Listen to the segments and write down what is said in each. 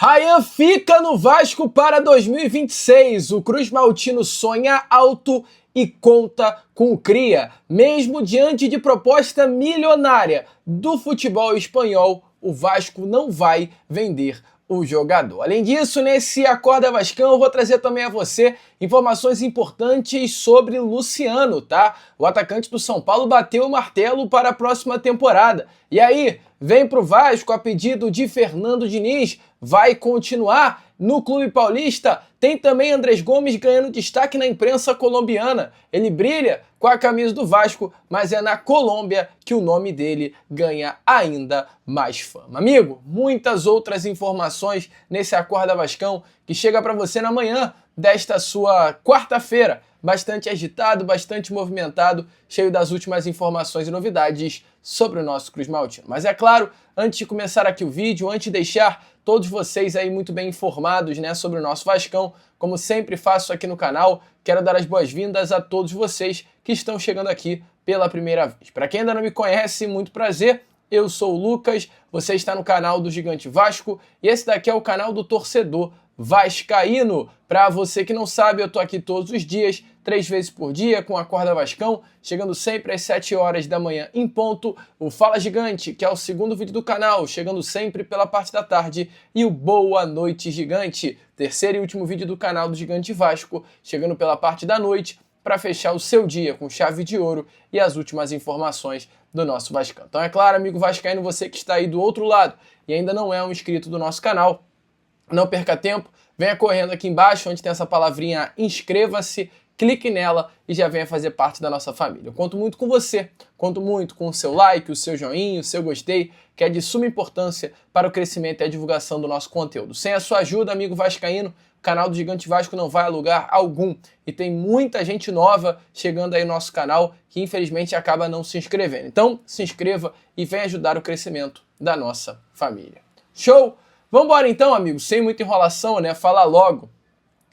Ryan fica no Vasco para 2026. O Cruz Maltino sonha alto e conta com o Cria. Mesmo diante de proposta milionária do futebol espanhol, o Vasco não vai vender o jogador. Além disso, nesse Acorda Vascão, eu vou trazer também a você informações importantes sobre Luciano, tá? O atacante do São Paulo bateu o martelo para a próxima temporada. E aí, vem pro Vasco a pedido de Fernando Diniz, vai continuar no Clube Paulista. Tem também Andrés Gomes ganhando destaque na imprensa colombiana. Ele brilha com a camisa do Vasco, mas é na Colômbia que o nome dele ganha ainda mais fama. Amigo, muitas outras informações nesse Acorda Vascão que chega para você na manhã desta sua quarta-feira. Bastante agitado, bastante movimentado, cheio das últimas informações e novidades sobre o nosso Cruz Maltino. Mas é claro, antes de começar aqui o vídeo, antes de deixar todos vocês aí muito bem informados, né, sobre o nosso Vascão, como sempre faço aqui no canal, quero dar as boas-vindas a todos vocês que estão chegando aqui pela primeira vez. Para quem ainda não me conhece, muito prazer, eu sou o Lucas, você está no canal do Gigante Vasco e esse daqui é o canal do torcedor vascaíno. Para você que não sabe, eu tô aqui todos os dias, 3 vezes por dia, com a Acorda Vascão, chegando sempre às 7 horas da manhã em ponto, o Fala Gigante, que é o segundo vídeo do canal, chegando sempre pela parte da tarde, e o Boa Noite Gigante, terceiro e último vídeo do canal do Gigante Vasco, chegando pela parte da noite, para fechar o seu dia com chave de ouro e as últimas informações do nosso Vascão. Então é claro, amigo vascaíno, você que está aí do outro lado e ainda não é um inscrito do nosso canal, não perca tempo, venha correndo aqui embaixo, onde tem essa palavrinha inscreva-se, clique nela e já venha fazer parte da nossa família. Eu conto muito com você, conto muito com o seu like, o seu joinha, o seu gostei, que é de suma importância para o crescimento e a divulgação do nosso conteúdo. Sem a sua ajuda, amigo vascaíno, o canal do Gigante Vasco não vai a lugar algum. E tem muita gente nova chegando aí no nosso canal que infelizmente acaba não se inscrevendo. Então, se inscreva e venha ajudar o crescimento da nossa família. Show? Vamos embora então, amigos, sem muita enrolação, né? Falar logo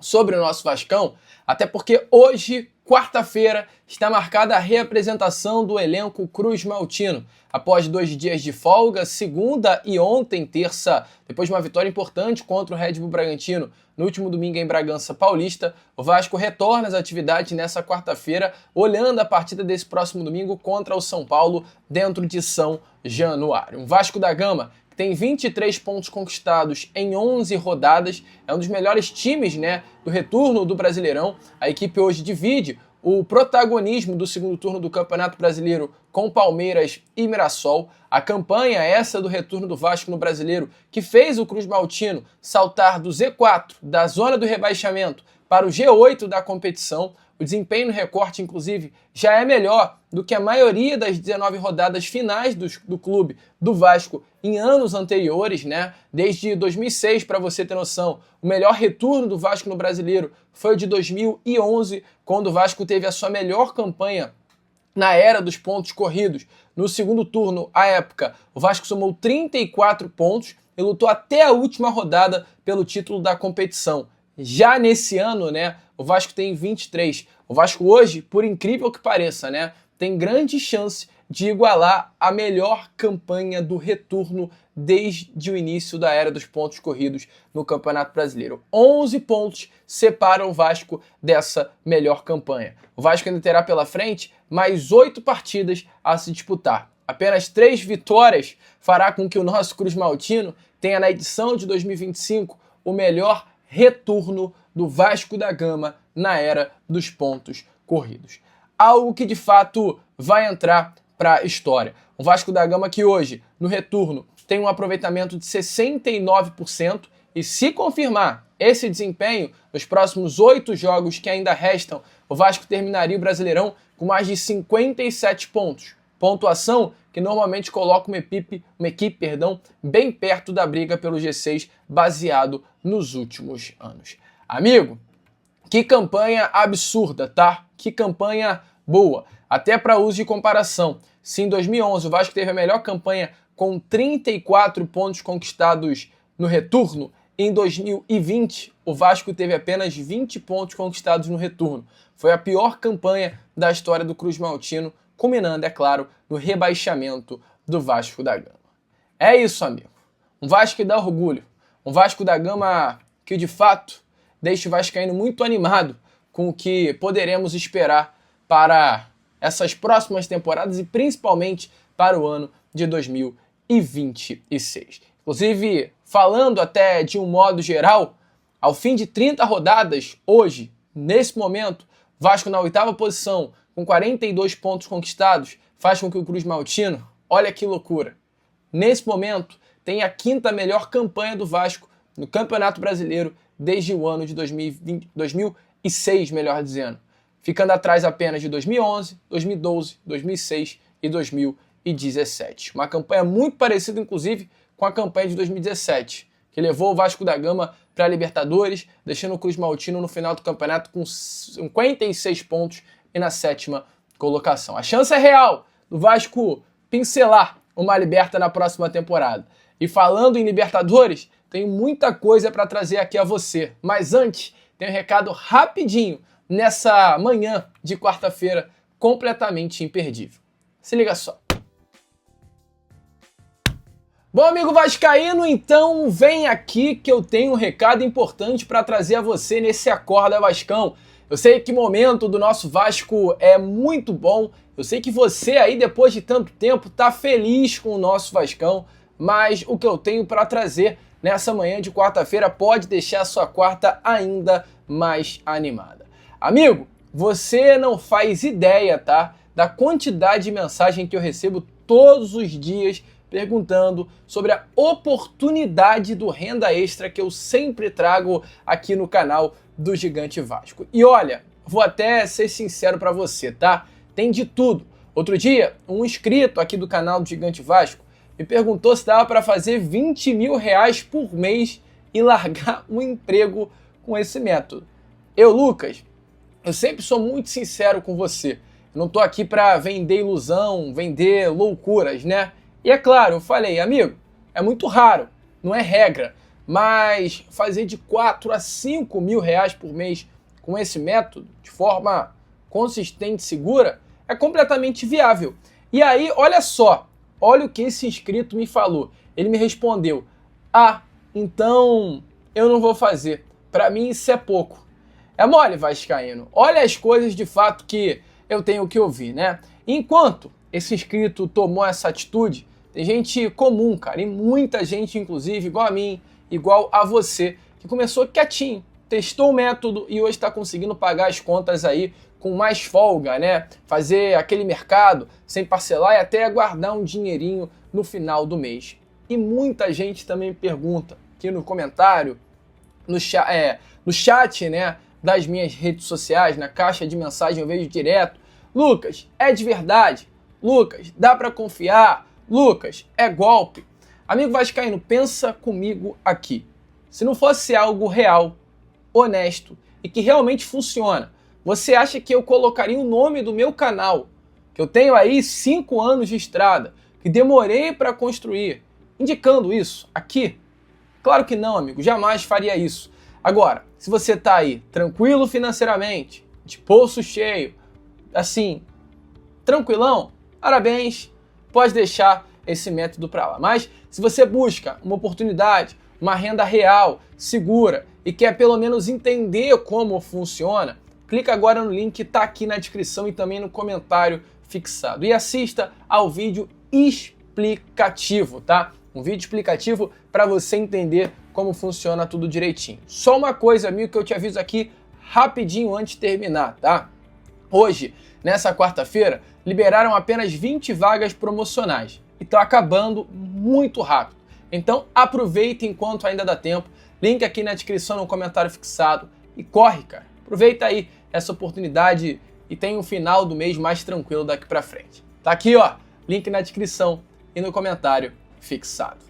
sobre o nosso Vascão, até porque hoje, quarta-feira, está marcada a reapresentação do elenco Cruz Maltino. Após 2 dias de folga, segunda e ontem, terça, depois de uma vitória importante contra o Red Bull Bragantino no último domingo em Bragança Paulista, o Vasco retorna às atividades nessa quarta-feira, olhando a partida desse próximo domingo contra o São Paulo dentro de São Januário. Um Vasco da Gama tem 23 pontos conquistados em 11 rodadas, é um dos melhores times, né, do retorno do Brasileirão. A equipe hoje divide o protagonismo do segundo turno do Campeonato Brasileiro com Palmeiras e Mirassol. A campanha essa do retorno do Vasco no Brasileiro, que fez o Cruz Maltino saltar do Z4, da zona do rebaixamento, para o G8 da competição. O desempenho no recorte, inclusive, já é melhor do que a maioria das 19 rodadas finais do clube, do Vasco, em anos anteriores, né? Desde 2006, para você ter noção, o melhor retorno do Vasco no Brasileiro foi o de 2011, quando o Vasco teve a sua melhor campanha na era dos pontos corridos. No segundo turno, à época, o Vasco somou 34 pontos e lutou até a última rodada pelo título da competição. Já nesse ano, né, o Vasco tem 23. O Vasco hoje, por incrível que pareça, né, tem grande chance de igualar a melhor campanha do retorno desde o início da era dos pontos corridos no Campeonato Brasileiro. 11 pontos separam o Vasco dessa melhor campanha. O Vasco ainda terá pela frente mais 8 partidas a se disputar. Apenas 3 vitórias fará com que o nosso Cruz Maltino tenha na edição de 2025 o melhor retorno do Vasco da Gama na era dos pontos corridos. Algo que de fato vai entrar para a história. O Vasco da Gama que hoje, no retorno, tem um aproveitamento de 69% e se confirmar esse desempenho, nos próximos 8 jogos que ainda restam, o Vasco terminaria o Brasileirão com mais de 57 pontos. Pontuação que normalmente coloca uma equipe, bem perto da briga pelo G6, baseado nos últimos anos. Amigo, que campanha absurda, tá? Que campanha boa. Até para uso de comparação, se em 2011 o Vasco teve a melhor campanha com 34 pontos conquistados no retorno, em 2020 o Vasco teve apenas 20 pontos conquistados no retorno. Foi a pior campanha da história do Cruz Maltino, culminando, é claro, no rebaixamento do Vasco da Gama. É isso, amigo. Um Vasco que dá orgulho. Um Vasco da Gama que, de fato, deixa o vascaíno muito animado com o que poderemos esperar para essas próximas temporadas e principalmente para o ano de 2026. Inclusive, falando até de um modo geral, ao fim de 30 rodadas, hoje, nesse momento, Vasco na 8ª posição, com 42 pontos conquistados, faz com que o Cruz Maltino, olha que loucura, nesse momento tem a 5ª melhor campanha do Vasco no Campeonato Brasileiro desde o ano de 2006, melhor dizendo, ficando atrás apenas de 2011, 2012, 2006 e 2017. Uma campanha muito parecida, inclusive, com a campanha de 2017, que levou o Vasco da Gama para a Libertadores, deixando o Cruz Maltino no final do campeonato com 56 pontos e na 7ª colocação. A chance é real do Vasco pincelar uma Liberta na próxima temporada. E falando em Libertadores, tenho muita coisa para trazer aqui a você. Mas antes, tenho um recado rapidinho nessa manhã de quarta-feira completamente imperdível. Se liga só. Bom, amigo vascaíno, então vem aqui que eu tenho um recado importante para trazer a você nesse Acorda Vascão. Eu sei que o momento do nosso Vasco é muito bom, eu sei que você aí, depois de tanto tempo, tá feliz com o nosso Vascão, mas o que eu tenho para trazer nessa manhã de quarta-feira pode deixar a sua quarta ainda mais animada. Amigo, você não faz ideia, tá, da quantidade de mensagem que eu recebo todos os dias perguntando sobre a oportunidade do renda extra que eu sempre trago aqui no canal do Gigante Vasco. E olha, vou até ser sincero para você, tá? Tem de tudo. Outro dia, um inscrito aqui do canal do Gigante Vasco me perguntou se dava para fazer 20 mil reais por mês e largar um emprego com esse método. Lucas, eu sempre sou muito sincero com você. Eu não tô aqui para vender ilusão, vender loucuras, né? E é claro, eu falei, amigo, é muito raro, não é regra, mas fazer de 4 a 5 mil reais por mês com esse método, de forma consistente e segura, é completamente viável. E aí, olha só, olha o que esse inscrito me falou. Ele me respondeu, então eu não vou fazer, para mim isso é pouco. É mole, vascaíno, olha as coisas de fato que eu tenho que ouvir, né? Enquanto esse inscrito tomou essa atitude, tem gente comum, cara, e muita gente, inclusive, igual a mim, igual a você, que começou quietinho, testou o método e hoje está conseguindo pagar as contas aí com mais folga, né? Fazer aquele mercado sem parcelar e até guardar um dinheirinho no final do mês. E muita gente também pergunta aqui no comentário, no chat, né, das minhas redes sociais, na caixa de mensagem eu vejo direto, Lucas, é de verdade? Lucas, dá para confiar? Lucas, é golpe? Amigo vascaíno, pensa comigo aqui. Se não fosse algo real, honesto e que realmente funciona, você acha que eu colocaria o nome do meu canal, que eu tenho aí 5 anos de estrada, que demorei para construir, indicando isso aqui? Claro que não, amigo, jamais faria isso. Agora, se você tá aí tranquilo financeiramente, de bolso cheio, assim, tranquilão, parabéns, pode deixar esse método para lá. Mas se você busca uma oportunidade, uma renda real, segura e quer pelo menos entender como funciona, clica agora no link que está aqui na descrição e também no comentário fixado. E assista ao vídeo explicativo, tá? Um vídeo explicativo para você entender como funciona tudo direitinho. Só uma coisa, amigo, que eu te aviso aqui rapidinho antes de terminar, tá? Hoje, nessa quarta-feira, liberaram apenas 20 vagas promocionais e estão acabando muito rápido. Então aproveita enquanto ainda dá tempo, link aqui na descrição, no comentário fixado e corre, cara. Aproveita aí essa oportunidade e tem um final do mês mais tranquilo daqui pra frente. Tá aqui, ó, link na descrição e no comentário fixado.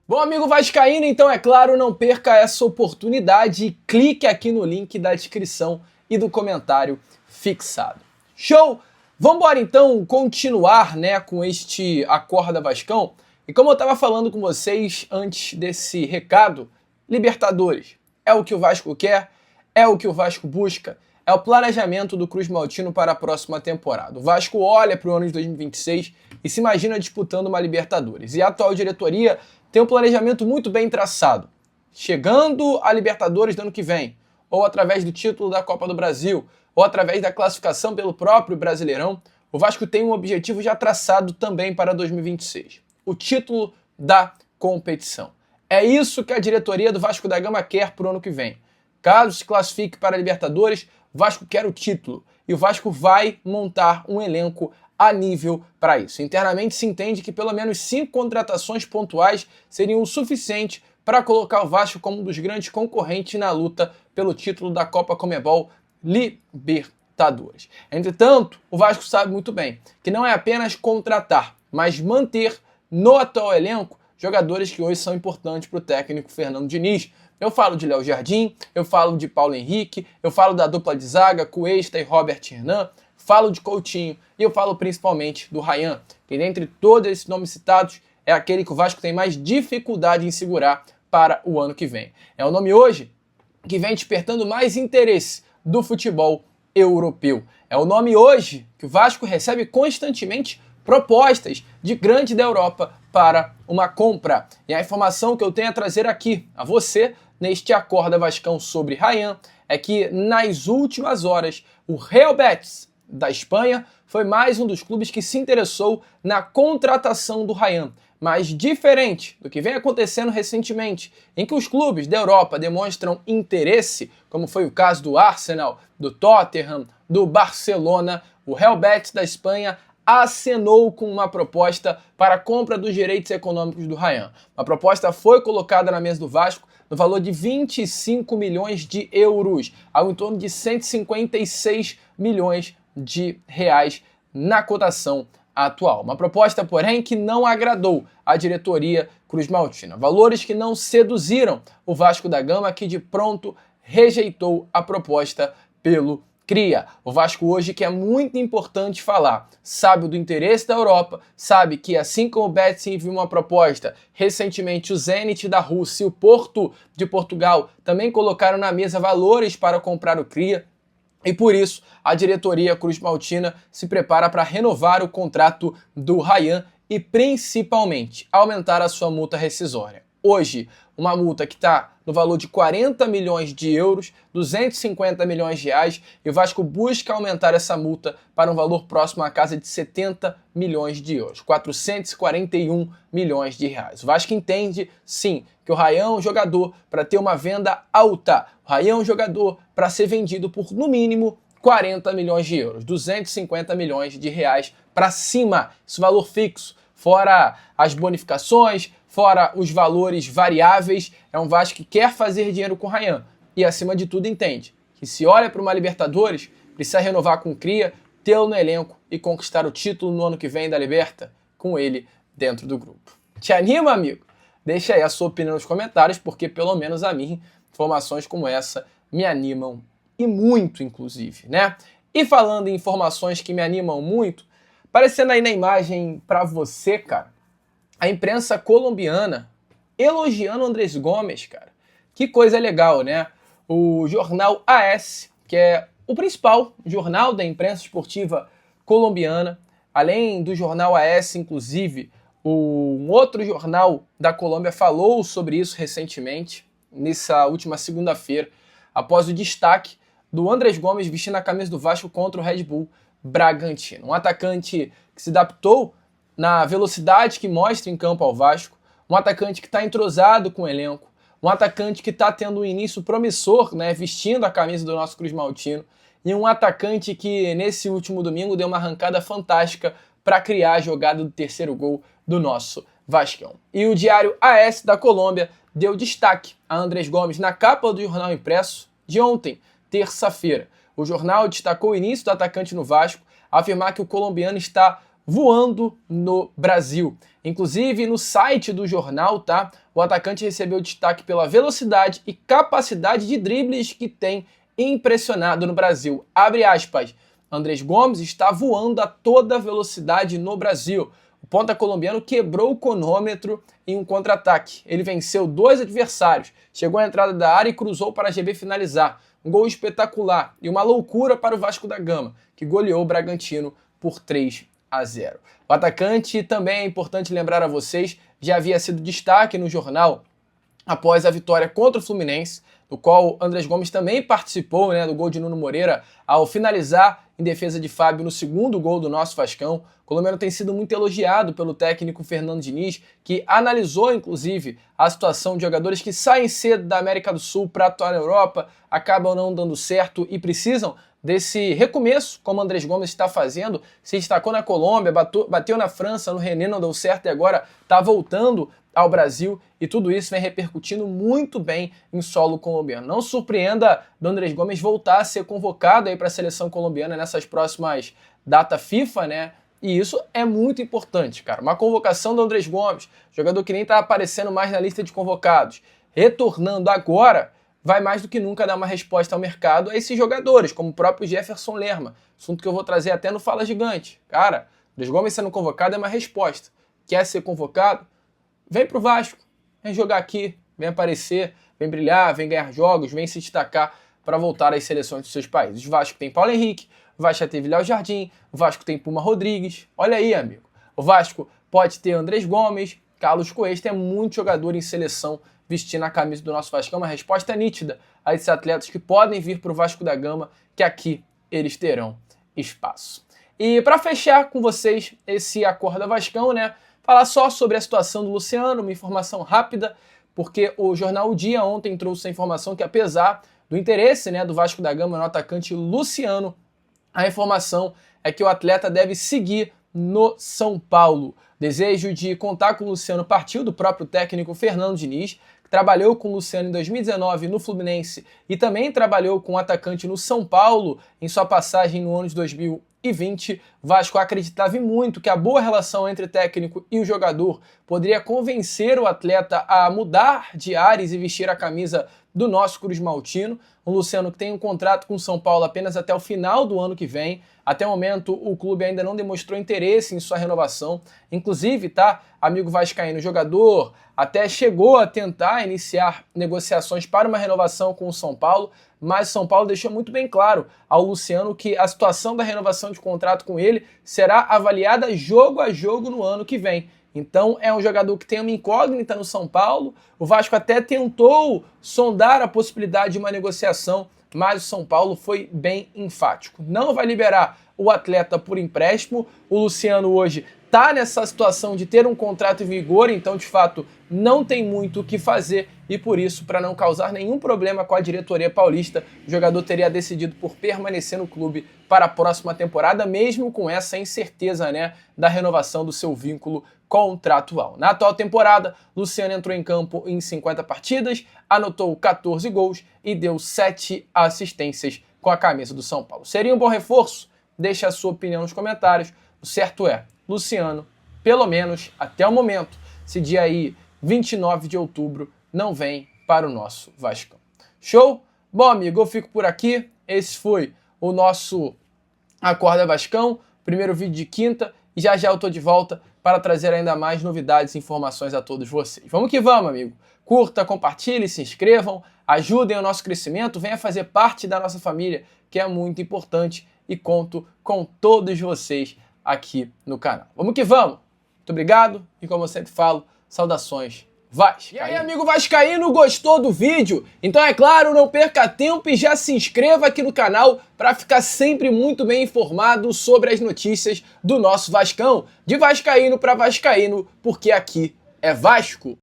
Bom, amigo vascaíno, então é claro, não perca essa oportunidade e clique aqui no link da descrição e do comentário fixado. Show? Vamos embora então continuar, né, com este Acorda Vascão. E como eu estava falando com vocês antes desse recado, Libertadores é o que o Vasco quer, é o que o Vasco busca, é o planejamento do Cruz Maltino para a próxima temporada. O Vasco olha para o ano de 2026 e se imagina disputando uma Libertadores. E a atual diretoria tem um planejamento muito bem traçado. Chegando à Libertadores do ano que vem, ou através do título da Copa do Brasil, ou através da classificação pelo próprio Brasileirão, o Vasco tem um objetivo já traçado também para 2026. O título da competição. É isso que a diretoria do Vasco da Gama quer para o ano que vem. Caso se classifique para a Libertadores, o Vasco quer o título e o Vasco vai montar um elenco a nível para isso. Internamente se entende que pelo menos 5 contratações pontuais seriam o suficiente para colocar o Vasco como um dos grandes concorrentes na luta pelo título da Copa Conmebol Libertadores. Entretanto, o Vasco sabe muito bem que não é apenas contratar, mas manter no atual elenco jogadores que hoje são importantes para o técnico Fernando Diniz. Eu falo de Léo Jardim, eu falo de Paulo Henrique, eu falo da dupla de zaga, Cuesta e Robert Hernan, falo de Coutinho e eu falo principalmente do Ryan, que dentre todos esses nomes citados é aquele que o Vasco tem mais dificuldade em segurar para o ano que vem. É o nome hoje que vem despertando mais interesse do futebol europeu. É o nome hoje que o Vasco recebe constantemente propostas de grande da Europa para uma compra. E a informação que eu tenho a trazer aqui a você, neste Acorda Vascão sobre Ryan, é que nas últimas horas o Real Betis da Espanha foi mais um dos clubes que se interessou na contratação do Ryan. Mas diferente do que vem acontecendo recentemente, em que os clubes da Europa demonstram interesse, como foi o caso do Arsenal, do Tottenham, do Barcelona, o Real Betis da Espanha acenou com uma proposta para a compra dos direitos econômicos do Ryan. A proposta foi colocada na mesa do Vasco no valor de 25 milhões de euros, algo em torno de 156 milhões de reais na cotação atual. Uma proposta, porém, que não agradou a diretoria cruzmaltina. Valores que não seduziram o Vasco da Gama, que de pronto rejeitou a proposta pelo Cria. O Vasco hoje, que é muito importante falar, sabe do interesse da Europa, sabe que assim como o Betis enviou uma proposta, recentemente o Zenit da Rússia e o Porto de Portugal também colocaram na mesa valores para comprar o Cria. E por isso, a diretoria cruzmaltina se prepara para renovar o contrato do Ryan e principalmente aumentar a sua multa rescisória. Hoje, uma multa que está no valor de 40 milhões de euros, 250 milhões de reais, e o Vasco busca aumentar essa multa para um valor próximo à casa de 70 milhões de euros, 441 milhões de reais. O Vasco entende, sim, que o Ryan é um jogador para ter uma venda alta, o Ryan é um jogador para ser vendido por, no mínimo, 40 milhões de euros, 250 milhões de reais para cima, esse valor fixo, fora as bonificações, fora os valores variáveis. É um Vasco que quer fazer dinheiro com o Ryan e, acima de tudo, entende que se olha para uma Libertadores, precisa renovar com o Cria, tê-lo no elenco e conquistar o título no ano que vem da Liberta com ele dentro do grupo. Te anima, amigo? Deixa aí a sua opinião nos comentários, porque pelo menos a mim, informações como essa me animam e muito, inclusive, né? E falando em informações que me animam muito, aparecendo aí na imagem para você, cara, a imprensa colombiana elogiando o Andrés Gomes, cara. Que coisa legal, né? O jornal AS, que é o principal jornal da imprensa esportiva colombiana, além do jornal AS, inclusive, um outro jornal da Colômbia falou sobre isso recentemente, nessa última segunda-feira, após o destaque do Andrés Gomes vestindo a camisa do Vasco contra o Red Bull Bragantino. Um atacante que se adaptou na velocidade que mostra em campo ao Vasco, um atacante que está entrosado com o elenco, um atacante que está tendo um início promissor, né, vestindo a camisa do nosso cruzmaltino, e um atacante que nesse último domingo deu uma arrancada fantástica para criar a jogada do terceiro gol do nosso Vascão. E o diário AS da Colômbia deu destaque a Andrés Gomes na capa do jornal impresso de ontem, terça-feira. O jornal destacou o início do atacante no Vasco, a afirmar que o colombiano está voando no Brasil. Inclusive, no site do jornal, tá? O atacante recebeu destaque pela velocidade e capacidade de dribles que tem impressionado no Brasil. Abre aspas. Andrés Gomes está voando a toda velocidade no Brasil. O ponta colombiano quebrou o cronômetro em um contra-ataque. Ele venceu 2 adversários, chegou à entrada da área e cruzou para a GB finalizar. Um gol espetacular e uma loucura para o Vasco da Gama, que goleou o Bragantino por 3-0. O atacante, também é importante lembrar a vocês, já havia sido destaque no jornal após a vitória contra o Fluminense, do qual Andrés Gomes também participou, né, do gol de Nuno Moreira, ao finalizar em defesa de Fábio no segundo gol do nosso Vascão. O colombiano tem sido muito elogiado pelo técnico Fernando Diniz, que analisou, inclusive, a situação de jogadores que saem cedo da América do Sul para atuar na Europa, acabam não dando certo e precisam desse recomeço, como Andrés Gomes está fazendo. Se destacou na Colômbia, bateu na França, no Rennes não deu certo e agora está voltando ao Brasil, e tudo isso vem repercutindo muito bem em solo colombiano. Não surpreenda do Andrés Gomes voltar a ser convocado aí para a seleção colombiana nessas próximas datas FIFA, né? E isso é muito importante, cara. Uma convocação do Andrés Gomes, jogador que nem está aparecendo mais na lista de convocados, retornando agora, vai mais do que nunca dar uma resposta ao mercado a esses jogadores, como o próprio Jefferson Lerma, assunto que eu vou trazer até no Fala Gigante. Cara, Andrés Gomes sendo convocado é uma resposta. Quer ser convocado? Vem pro Vasco, vem jogar aqui, vem aparecer, vem brilhar, vem ganhar jogos, vem se destacar para voltar às seleções dos seus países. O Vasco tem Paulo Henrique, o Vasco já teve Léo Jardim, o Vasco tem Puma Rodrigues, olha aí, amigo. O Vasco pode ter Andrés Gomes, Carlos Coelho, tem muito jogador em seleção vestindo a camisa do nosso Vasco. É uma resposta nítida a esses atletas que podem vir para o Vasco da Gama, que aqui eles terão espaço. E para fechar com vocês esse Acorda Vascão, né? Falar só sobre a situação do Luciano, uma informação rápida, porque o jornal O Dia ontem trouxe a informação que, apesar do interesse, né, do Vasco da Gama no atacante Luciano, a informação é que o atleta deve seguir no São Paulo. Desejo de contar com o Luciano partiu do próprio técnico Fernando Diniz, que trabalhou com o Luciano em 2019 no Fluminense e também trabalhou com o atacante no São Paulo em sua passagem no ano de 2020. Vasco acreditava muito que a boa relação entre o técnico e o jogador poderia convencer o atleta a mudar de ares e vestir a camisa do nosso Cruz Maltino. O Luciano que tem um contrato com o São Paulo apenas até o final do ano que vem. Até o momento, o clube ainda não demonstrou interesse em sua renovação. Inclusive, tá, amigo vascaíno, o jogador até chegou a tentar iniciar negociações para uma renovação com o São Paulo, mas o São Paulo deixou muito bem claro ao Luciano que a situação da renovação de contrato com ele será avaliada jogo a jogo no ano que vem. Então é um jogador que tem uma incógnita no São Paulo. O Vasco até tentou sondar a possibilidade de uma negociação, mas o São Paulo foi bem enfático. Não vai liberar o atleta por empréstimo. O Luciano hoje está nessa situação de ter um contrato em vigor, então de fato não tem muito o que fazer e por isso, para não causar nenhum problema com a diretoria paulista, o jogador teria decidido por permanecer no clube para a próxima temporada, mesmo com essa incerteza, né, da renovação do seu vínculo contratual. Na atual temporada, Luciano entrou em campo em 50 partidas, anotou 14 gols e deu 7 assistências com a camisa do São Paulo. Seria um bom reforço? Deixe a sua opinião nos comentários. O certo é, Luciano, pelo menos até o momento, esse dia aí, 29 de outubro, não vem para o nosso Vascão. Show? Bom, amigo, eu fico por aqui. Esse foi o nosso Acorda Vascão, primeiro vídeo de quinta, e já eu tô de volta para trazer ainda mais novidades e informações a todos vocês. Vamos que vamos, amigo. Curta, compartilhe, se inscrevam, ajudem o nosso crescimento, venha fazer parte da nossa família, que é muito importante, e conto com todos vocês aqui no canal. Vamos que vamos! Muito obrigado e, como eu sempre falo, saudações Vascaíno. E aí, amigo vascaíno, gostou do vídeo? Então, é claro, não perca tempo e já se inscreva aqui no canal para ficar sempre muito bem informado sobre as notícias do nosso Vascão. De vascaíno para vascaíno, porque aqui é Vasco.